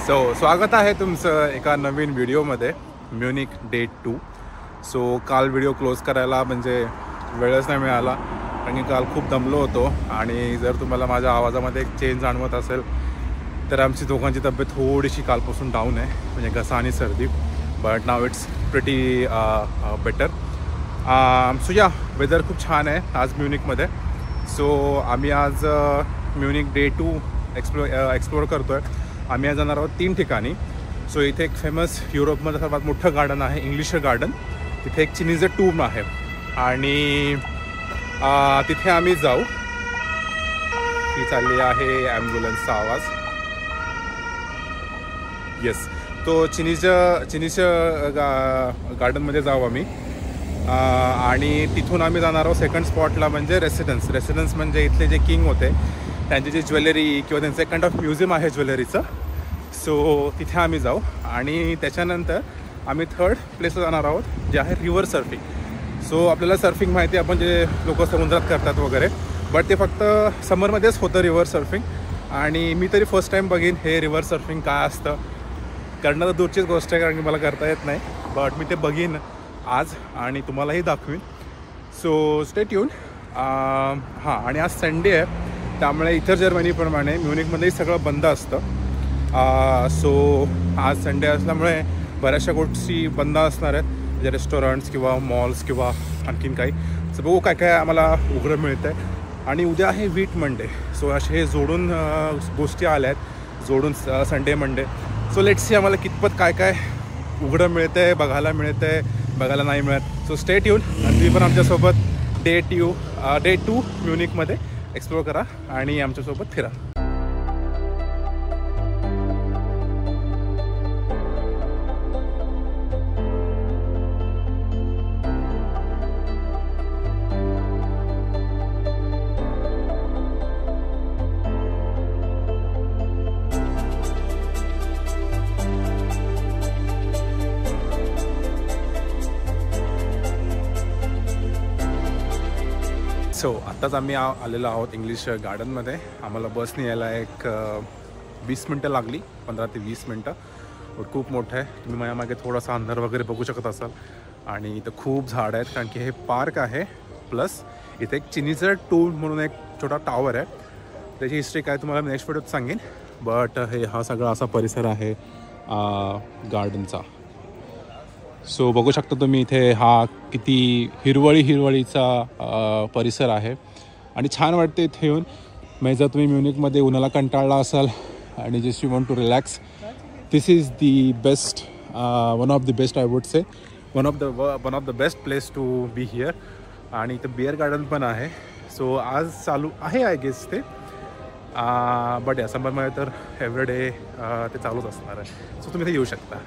स्वागत आहे तुमचं एका नवीन व्हिडिओमध्ये म्युनिक डे 2. काल व्हिडिओ क्लोज करायला म्हणजे वेळच नाही मिळाला कारण की काल खूप दमलो होतो. आणि जर तुम्हाला माझ्या आवाजामध्ये एक चेंज जाणवत असेल तर आमची दोघांची तब्येत थोडीशी कालपासून डाऊन आहे, म्हणजे घसा आणि सर्दी. But now it's pretty better. Weather खूप छान आहे आज म्युनिकमध्ये. आम्ही आज म्युनिक डे 2 एक्सप्लोअर करतो आहे. आम्ही आज जाणार आहोत 3 ठिकाणी. इथे एक फेमस युरोपमध्ये सर्वात मोठं गार्डन आहे, इंग्लिश गार्डन. तिथे एक चिनीचं टूम आहे आणि तिथे आम्ही जाऊ. ही चालली आहे ॲम्ब्युलन्सचा आवाज. येस, चिनीच्या गार्डनमध्ये जाऊ आम्ही. आणि तिथून आम्ही जाणार आहोत सेकंड स्पॉटला, म्हणजे रेसिडेन्स म्हणजे इथले जे किंग होते त्यांची जी ज्वेलरी किंवा त्यांचं एक काइंड ऑफ म्युझियम आहे ज्वेलरीचं. तिथे आम्ही जाऊ. आणि त्याच्यानंतर आम्ही थर्ड प्लेसला जाणार आहोत, जे आहे रिव्हर सर्फिंग. आपल्याला सर्फिंग माहिती आहे, आपण जे लोक समुद्रात करतात वगैरे, बट ते फक्त समरमध्येच होतं रिव्हर सर्फिंग. आणि मी तरी फर्स्ट टाईम बघीन हे रिव्हर सर्फिंग काय असतं. करणं तर दूरचीच गोष्ट आहे कारण की मला करता येत नाही, बट मी ते बघीन आज आणि तुम्हालाही दाखवीन. Stay tune. आणि आज संडे आहे, त्यामुळे इतर जर्मनीप्रमाणे म्युनिकमध्येही सगळं बंद असतं. आज संडे असल्यामुळे बऱ्याचशा गोष्टी बंद असणार आहेत, म्हणजे रेस्टॉरंट्स किंवा मॉल्स किंवा आणखीन काही. बघू काय काय आम्हाला उघडं मिळतं आहे. आणि उद्या आहे वीट मंडे. असे हे जोडून गोष्टी आल्या आहेत, जोडून संडे मंडे. लेट्स सी आम्हाला कितपत काय काय उघडं मिळतं आहे, बघायला मिळतं आहे, बघायला नाही मिळत. Stay tune. आणि तुम्ही पण आमच्यासोबत डे 2 म्युनिकमध्ये एक्सप्लोअर करा आणि आमच्यासोबत फिरा. आत्ताच आम्ही आलेलो आहोत इंग्लिश गार्डनमध्ये. आम्हाला बसने यायला एक 20 मिनटं लागली, 15 ते 20 मिनटं. खूप मोठं आहे. तुम्ही माझ्यामागे थोडासा अंधार वगैरे बघू शकत असाल. आणि इथं खूप झाड आहेत कारण की हे पार्क आहे. प्लस इथे एक चिनीचं टूम म्हणून एक छोटा टावर आहे. त्याची हिस्ट्री काय तुम्हाला नेक्स्ट व्हिडिओत सांगेन. बट हा सगळा असा परिसर आहे गार्डनचा. बघू शकता तुम्ही इथे हा किती हिरवळीचा परिसर आहे आणि छान वाटते इथे येऊन. म्हणजे जर तुम्ही म्युनिकमध्ये उन्हाला कंटाळला असाल आणि just you want to relax, this is the best, one of the best, I would say one of the best place to be here. आणि इथं बिअर गार्डन पण आहे. आज चालू आहे आय गेस ते, बट या समरमध्ये तर एव्हरीडे ते चालूच असणार आहे. तुम्ही इथे येऊ शकता.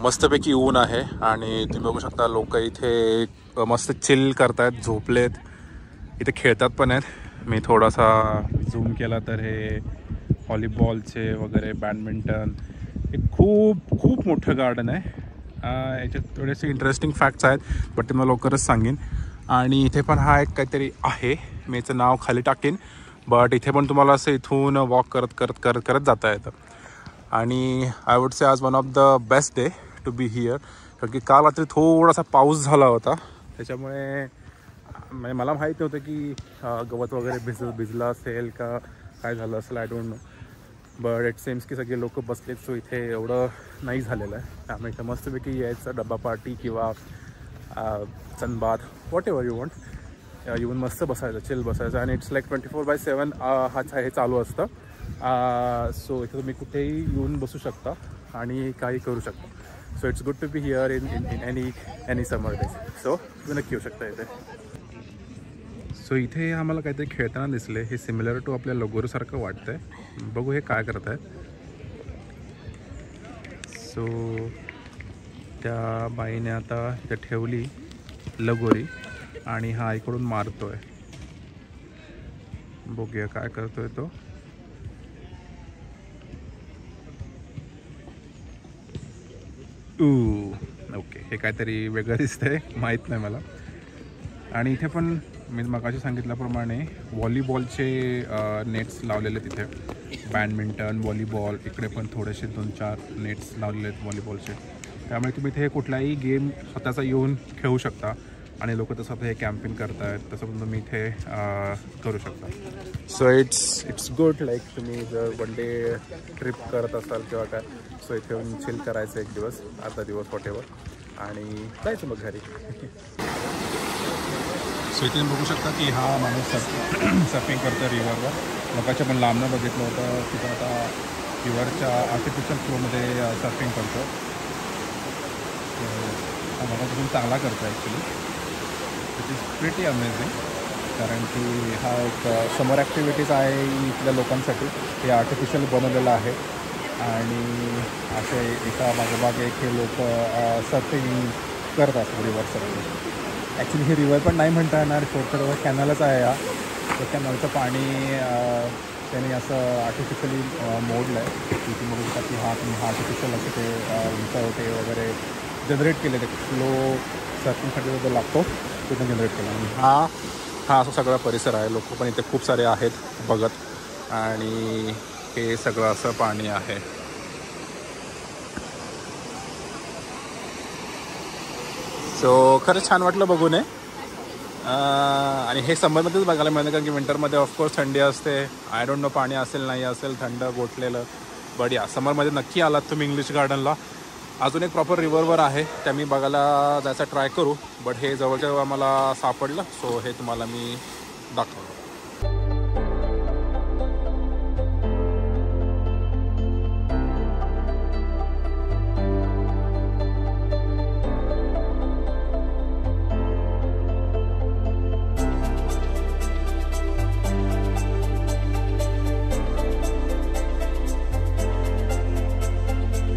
मस्तपैकी ऊन आहे आणि तुम्ही बघू शकता लोक इथे मस्त चिल करतायत, झोपलेत, इथे खेळतात पण आहेत. मी थोडासा झूम केला तर हे व्हॉलीबॉलचे वगैरे, बॅडमिंटन, हे खूप खूप मोठं गार्डन आहे. याच्यात थोडेसे इंटरेस्टिंग फॅक्ट्स आहेत, बट ते मला लवकरच सांगेन. आणि इथे पण हा एक काहीतरी आहे, मी याचं नाव खाली टाकेन. बट इथे पण तुम्हाला असं इथून वॉक करत जाता येतं. आणि आय वुड से आज one of the best day to be here. कारण की काल रात्री थोडासा पाऊस झाला होता, त्याच्यामुळे मला माहीत नव्हतं की गवत वगैरे भिजलं असेल का काय झालं असेल, I don't know. But it सेम्स की सगळे लोक बसलेत. इथे एवढं नाही झालेलं आहे. त्यामुळे इथं मस्तपैकी यायचं, डब्बा पार्टी किंवा sunbath, what ever you want, येऊन मस्त बसायचं, चिल बसायचं. आणि इट्स लाईक 24/7 हे चालू असतं. इथे तुम्ही कुठेही येऊन बसू शकता आणि काही करू शकता. It's good to be here in any summer days. तुम्ही नक्की येऊ शकता इथे. इथे आम्हाला काहीतरी खेळताना दिसले. हे सिमिलर टू आपल्या लगोरीसारखं वाटतंय. बघू हे काय करत आहेत. सो त्या बाईने आता इथे ठेवली लगोरी आणि हा इकडून मारतोय. बघूया काय करतोय तो. ओके, हे काहीतरी वेगळं दिसतंय, माहीत नाही मला. आणि इथे पण मी मगाशी सांगितल्याप्रमाणे व्हॉलीबॉलचे नेट्स लावलेले तिथे. बॅडमिंटन, व्हॉलीबॉल, इकडे पण थोडेसे 2-4 नेट्स लावलेले आहेत व्हॉलीबॉलचे. त्यामुळे तुम्ही इथे कुठलाही गेम स्वतःचा येऊन खेळू शकता. आणि लोक तसं आता हे कॅम्पिंग करतायत, तसं पण तुम्ही इथे करू शकता. So it's good. लाईक तुम्ही जर वन डे ट्रिप करत असाल किंवा काय, सो इथे येऊन चिल करायचं एक दिवस, अर्धा दिवस वॉटेवर, आणि जायचं मग घरी. सो इथे बघू शकता की हा माणूस सर्फिंग करतो रिव्हरवर. लोकांच्या पण लांबनं बघितलं होतं तिथं आता रिव्हरच्या आर्टिफिशियल फ्लोमध्ये सर्फिंग करतो. हा मगापासून चांगला करतो actually. It is pretty amazing. कारण की हा एक समर ॲक्टिव्हिटीज आहे इथल्या लोकांसाठी. हे आर्टिफिशियल बनवलेलं आहे आणि असे एका मागोमाग एक हे लोक सर्फिंग करत असतात रिव्हर सर्फिंग. ॲक्च्युली हे रिव्हर पण नाही म्हणता येणार, छोटं कॅनलच आहे हा. तर कॅनलचं पाणी त्याने असं आर्टिफिशियली मोडलं आहे. तिथे बघू शकता की हा तुम्ही आर्टिफिशियल असं ते उंचावटे वगैरे जनरेट केले, ते फ्लो सर्फिंगसाठी जो लागतो तो पण जनरेट केला. आणि हा असा सगळा परिसर आहे. लोक पण इथे खूप सारे आहेत बघत, आणि हे सगळं असं पाणी आहे. सो खरंच छान वाटलं बघून. आणि हे समरमध्येच बघायला मिळतं, कारण की विंटरमध्ये ऑफकोर्स थंडी असते. आय डोंट नो पाणी असेल नाही असेल, थंड गोठलेलं. बट या समरमध्ये नक्की आलात तुम्ही इंग्लिश गार्डनला. अजून एक प्रॉपर रिव्हरवर आहे, त्या मी बघायला जायचा ट्राय करू. बट हे जवळच्या आम्हाला सापडलं, सो हे तुम्हाला मी दाखवलं.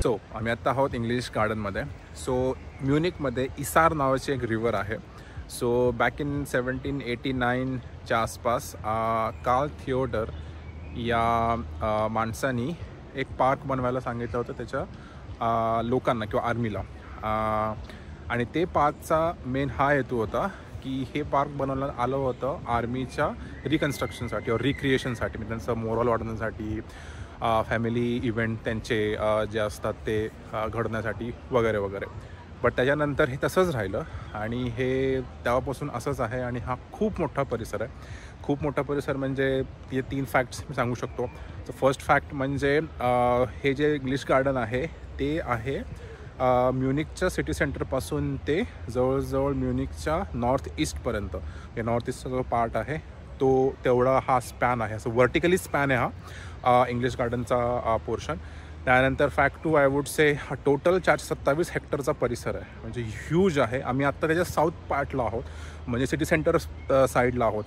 सो आम्ही आत्ता आहोत इंग्लिश गार्डनमध्ये. सो म्युनिकमध्ये इसार नावाची एक रिव्हर आहे. सो बॅक इन 1789च्या आसपास कार्ल थिओडर या माणसानी एक पार्क बनवायला सांगितलं होतं त्याच्या लोकांना किंवा आर्मीला. आणि ते पार्कचा मेन हा हेतू होता की हे पार्क बनवण्यात आलं होतं आर्मीच्या रिकन्स्ट्रक्शनसाठी और रिक्रिएशनसाठी, म्हणजे त्यांचं मोरल वाढवण्यासाठी, फॅमिली इव्हेंट त्यांचे जे असतात ते घडण्यासाठी वगैरे वगैरे. बट त्याच्यानंतर हे तसंच राहिलं आणि हे तेव्हापासून असंच आहे. आणि हा खूप मोठा परिसर आहे. खूप मोठा परिसर म्हणजे हे 3 फॅक्ट्स मी सांगू शकतो. तर फर्स्ट फॅक्ट म्हणजे हे जे इंग्लिश गार्डन आहे ते आहे म्युनिकच्या सिटी सेंटरपासून ते जवळजवळ म्युनिकच्या नॉर्थ ईस्टपर्यंत. हे नॉर्थ ईस्टचा जो पार्ट आहे तो तेवढा हा स्पॅन आहे. असं व्हर्टिकली स्पॅन आहे हा इंग्लिश गार्डनचा पोर्शन. त्यानंतर फॅक्ट 2 आय वुड से हा टोटल 427 हेक्टरचा परिसर आहे, म्हणजे ह्यूज आहे. आम्ही आत्ता त्याच्या साऊथ पार्टला आहोत, म्हणजे सिटी सेंटर साईडला आहोत.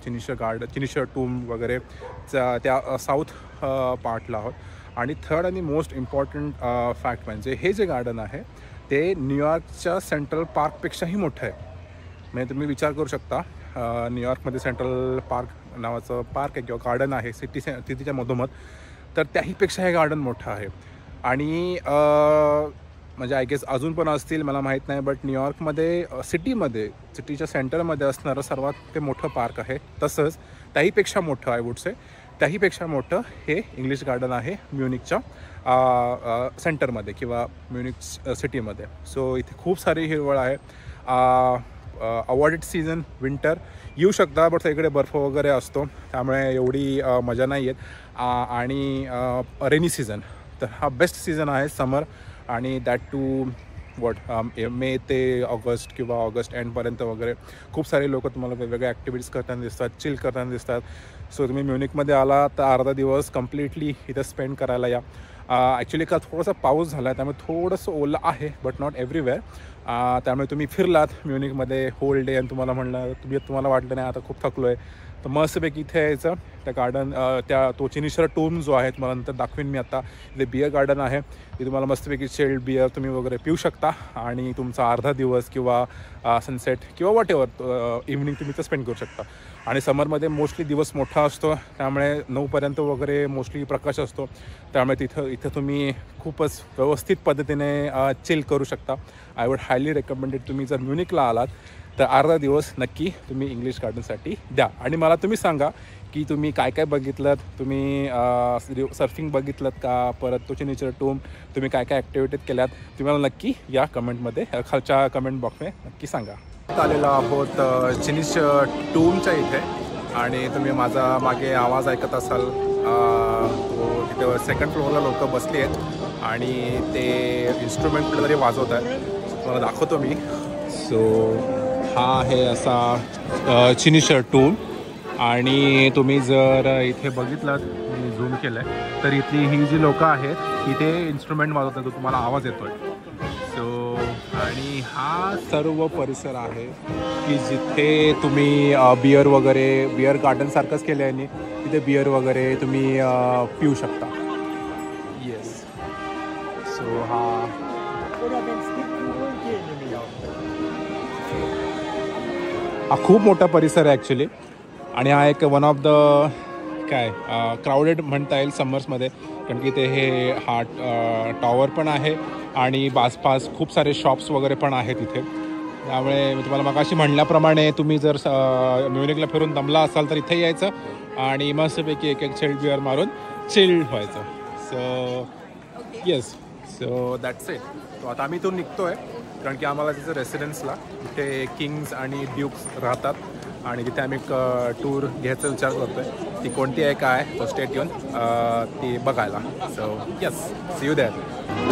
चिनिशर टूम वगैरे त्या साऊथ पार्टला आहोत. आणि थर्ड आणि मोस्ट इम्पॉर्टंट फॅक्ट म्हणजे हे जे गार्डन आहे ते न्यूयॉर्कच्या सेंट्रल पार्कपेक्षाही मोठं आहे. म्हणजे तुम्ही विचार करू शकता, न्यूयॉर्कमध्ये सेंट्रल पार्क नावाचं पार्क आहे किंवा गार्डन आहे सिटीच्या मधोमध, तर त्याहीपेक्षा हे गार्डन मोठं आहे. आणि म्हणजे आय गेस अजून पण असतील, मला माहीत नाही. बट न्यूयॉर्कमध्ये सिटीच्या सेंटरमध्ये असणारं सर्वात ते मोठं पार्क आहे. तसंच त्याहीपेक्षा मोठं आय वुड से त्याहीपेक्षा मोठं हे इंग्लिश गार्डन आहे म्युनिकच्या सेंटरमध्ये किंवा म्युनिक सिटीमध्ये. सो इथे खूप सारी हिरवळ आहे. अवॉर्डेड सीझन विंटर येऊ शकता, बट इकडे बर्फ वगैरे असतो त्यामुळे एवढी मजा नाही येत. आणि रेनी सीझन तर हा बेस्ट सीझन आहे समर. आणि दॅट टू मे ते ऑगस्ट किंवा ऑगस्ट एंडपर्यंत वगैरे खूप सारे लोक तुम्हाला वेगवेगळ्या ॲक्टिव्हिटीज करताना दिसतात, चिल करताना दिसतात. सो तुम्ही म्युनिकमध्ये आला तर अर्धा दिवस कम्प्लिटली इथं स्पेंड करायला या. ॲक्च्युली का थोडासा पाऊस झाला आहे त्यामुळे थोडंसं ओलं आहे, बट नॉट एव्हरीवेअर. त्यामुळे तुम्ही फिरलात म्युनिकमध्ये होल डे आणि तुम्हाला वाटलं नाही आता खूप थकलो आहे, तर मस्तपैकी इथे यायचं त्या गार्डन त्या तो चिनीश्वर टूम जो आहे तुम्हाला नंतर दाखवीन मी आता. इथे बिअर गार्डन आहे, ते तुम्हाला मस्तपैकी चिल्ड बिअर तुम्ही वगैरे पिऊ शकता आणि तुमचा अर्धा दिवस किंवा सनसेट किंवा वॉट एव्हर इव्हनिंग तुम्ही तर स्पेंड करू शकता. आणि समरमध्ये मोस्टली दिवस मोठा असतो, त्यामुळे 9पर्यंत वगैरे मोस्टली प्रकाश असतो, त्यामुळे इथं तुम्ही खूपच व्यवस्थित पद्धतीने चिल करू शकता. आय वुड हायली रेकमेंडेड तुम्ही जर म्युनिकला आलात तर अर्धा दिवस नक्की तुम्ही इंग्लिश गार्डनसाठी द्या. आणि मला तुम्ही सांगा की तुम्ही काय काय बघितलं, तुम्ही सर्फिंग बघितलं का, परत तो चिनीश्वर टूम तुम्ही काय काय ॲक्टिव्हिटीज केल्यात, तुम्ही मला नक्की या कमेंटमध्ये खालच्या कमेंट बॉक्समध्ये नक्की सांगा. आलेलो आहोत चिनीश्वर टूमच्या इथे आणि तुम्ही माझा मागे आवाज ऐकत असाल, तो तिथे सेकंड फ्लोअरला लोक बसली आहेत आणि ते इन्स्ट्रुमेंट कुठेतरी वाजवत आहेत. तुम्हाला दाखवतो मी. सो हा आहे असा चिनीश्वर टूम आणि तुम्ही जर इथे बघितलं, मी झूम केलं आहे, तर इथली ही जी लोकं आहेत इथे इन्स्ट्रुमेंट वाजवतात, तो तुम्हाला आवाज येतो आहे. सो आणि हा सर्व परिसर आहे की जिथे तुम्ही बिअर गार्डनसारखंच केलं आहे, तिथे बिअर वगैरे तुम्ही पिऊ शकता. येस. सो हा खूप मोठा परिसर आहे ॲक्च्युली आणि हा एक वन ऑफ द क्राऊडेड म्हणता येईल समर्समध्ये, कारण की ते हा टॉवर पण आहे आणि आसपास खूप सारे शॉप्स वगैरे पण आहेत इथे. त्यामुळे मी तुम्हाला मगाशी म्हणल्याप्रमाणे तुम्ही जर म्युनिकला फिरून दमला असाल तर इथे यायचं आणि मस्तपैकी एक चिल्ड बिअर मारून चिल्ड व्हायचं. So yes, so that's it. तो आता आम्ही इथून निघतो आहे कारण की आम्हाला तिथं रेसिडेन्सला इथे किंग्स आणि ड्यूक्स राहतात आणि तिथे आम्ही एक टूर घ्यायचा विचार करतो आहे. ती कोणती आहे काय तो स्टेट येऊन ती बघायला. So yes, see you there.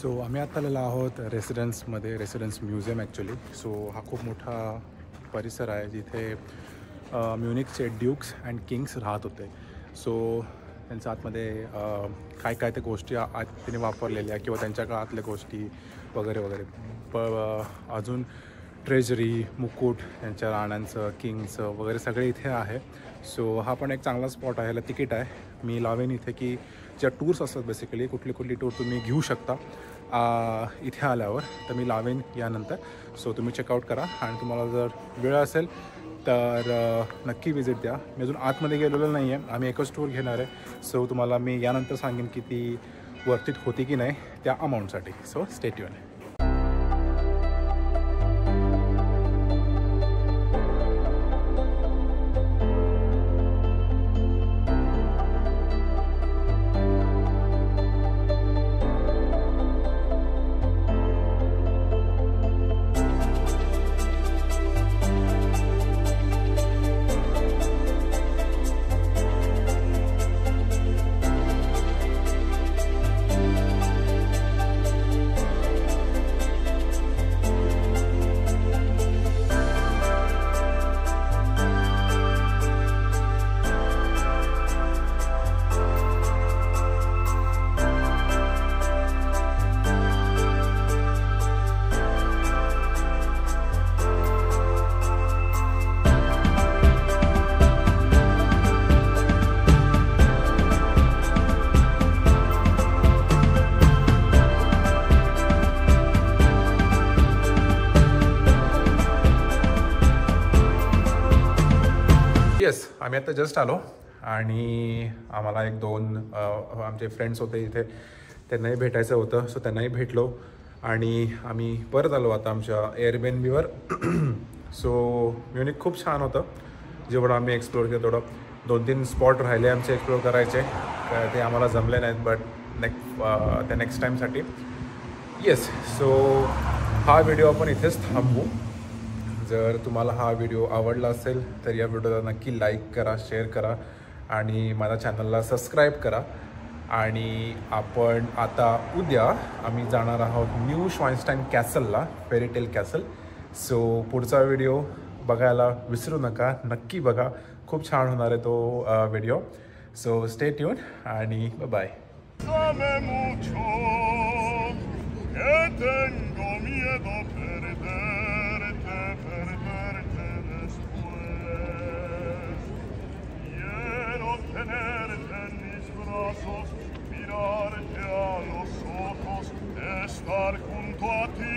So आम्ही आता आलेलो आहोत रेसिडेन्समध्ये, रेसिडेन्स म्युझियम ॲक्च्युली. सो हा खूप मोठा परिसर आहे जिथे म्युनिकचे ड्यूक्स अँड किंग्स राहत होते. सो त्यांच्या आतमध्ये काय काय त्या गोष्टी तिने वापरलेल्या किंवा त्यांच्या काळातल्या गोष्टी वगैरे वगैरे अजून ट्रेजरी, मुकुट, त्यांच्या राण्यांचं, किंगचं वगैरे सगळे इथे आहे. सो हा पण एक चांगला स्पॉट आहे. ह्याला तिकीट आहे. मी लावेन इथे की ज्या टूर्स असतात बेसिकली कुठली टूर तुम्ही घेऊ शकता इथे आल्यावर, तर मी लावेन यानंतर. सो तुम्ही चेकआउट करा आणि तुम्हाला जर वेळ असेल तर नक्की विजिट द्या. मी अजून आतमध्ये गेलेलो नाही आहे, आम्ही एकच टूर घेणार आहे. सो तुम्हाला मी यानंतर सांगेन की ती वर्थित होती की नाही त्या अमाऊंटसाठी. So stay tuned. येस, आम्ही आता जस्ट आलो आणि आम्हाला एक दोन आमचे फ्रेंड्स होते इथे, त्यांनाही भेटायचं होतं, सो त्यांनाही भेटलो आणि आम्ही परत आलो आता आमच्या एअरबीएनबीवर. सो म्युनिक खूप छान होतं. जेवढं आम्ही एक्सप्लोअर केलं तेवढं. 2-3 स्पॉट राहिले आमचे एक्सप्लोअर करायचे, ते आम्हाला जमले नाहीत, बट त्या नेक्स्ट टाईमसाठी. येस, सो हा व्हिडिओ आपण इथेच थांबवू. जर तुम्हाला हा व्हिडिओ आवडला असेल तर या व्हिडिओला नक्की लाईक करा, शेअर करा आणि माझ्या चॅनलला सबस्क्राईब करा. आणि आपण आता उद्या आम्ही जाणार आहोत न्यू श्वाइनस्टाईन कॅसलला, फेरीटेल कॅसल. सो पुढचा व्हिडिओ बघायला विसरू नका, नक्की बघा, खूप छान होणार आहे तो व्हिडिओ. सो स्टे ट्यून आणि bye. Mirarte a los ojos, estar junto a ti.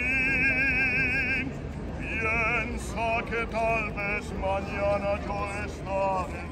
Piensa que tal vez mañana yo estaré.